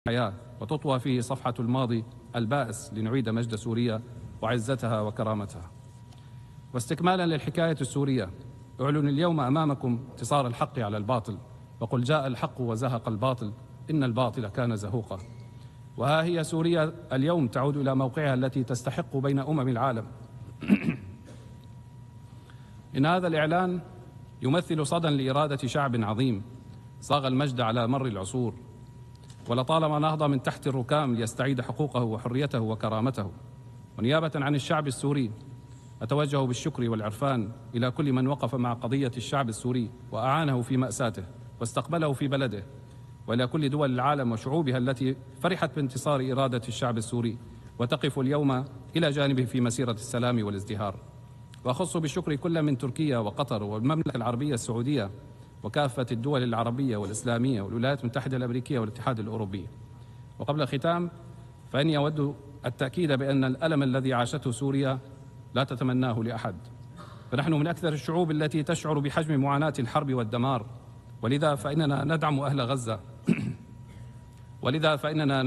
الحياة وتطوى فيه صفحة الماضي البائس لنعيد مجد سوريا وعزتها وكرامتها. واستكمالا للحكاية السورية، أعلن اليوم أمامكم انتصار الحق على الباطل، وقل جاء الحق وزهق الباطل إن الباطل كان زهوقا. وها هي سوريا اليوم تعود إلى موقعها التي تستحق بين العالم. إن هذا الإعلان يمثل صدى لإرادة شعب عظيم صاغ المجد على مر العصور، ولطالما نهض من تحت الركام ليستعيد حقوقه وحريته وكرامته. ونيابة عن الشعب السوري أتوجه بالشكر والعرفان إلى كل من وقف مع قضية الشعب السوري وأعانه في مأساته واستقبله في بلده، وإلى كل دول العالم وشعوبها التي فرحت بانتصار إرادة الشعب السوري وتقف اليوم إلى جانبه في مسيرة السلام والازدهار. وأخص بالشكر كل من تركيا وقطر والمملكة العربية السعودية وكافة الدول العربية والإسلامية والولايات المتحدة الأمريكية والاتحاد الأوروبي. وقبل الختام فإني أود التأكيد بأن الألم الذي عاشته سوريا لا تتمناه لأحد، فنحن من أكثر الشعوب التي تشعر بحجم معاناة الحرب والدمار، ولذا فإننا ندعم أهل غزة ولذا فإننا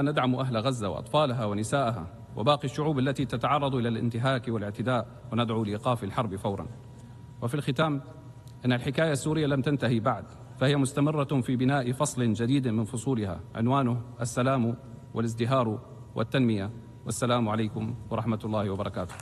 ندعم أهل غزة وأطفالها ونساءها وباقي الشعوب التي تتعرض إلى الانتهاك والاعتداء، وندعو لإيقاف الحرب فورا. وفي الختام إن الحكاية السورية لم تنتهي بعد، فهي مستمرة في بناء فصل جديد من فصولها عنوانه السلام والازدهار والتنمية. والسلام عليكم ورحمة الله وبركاته.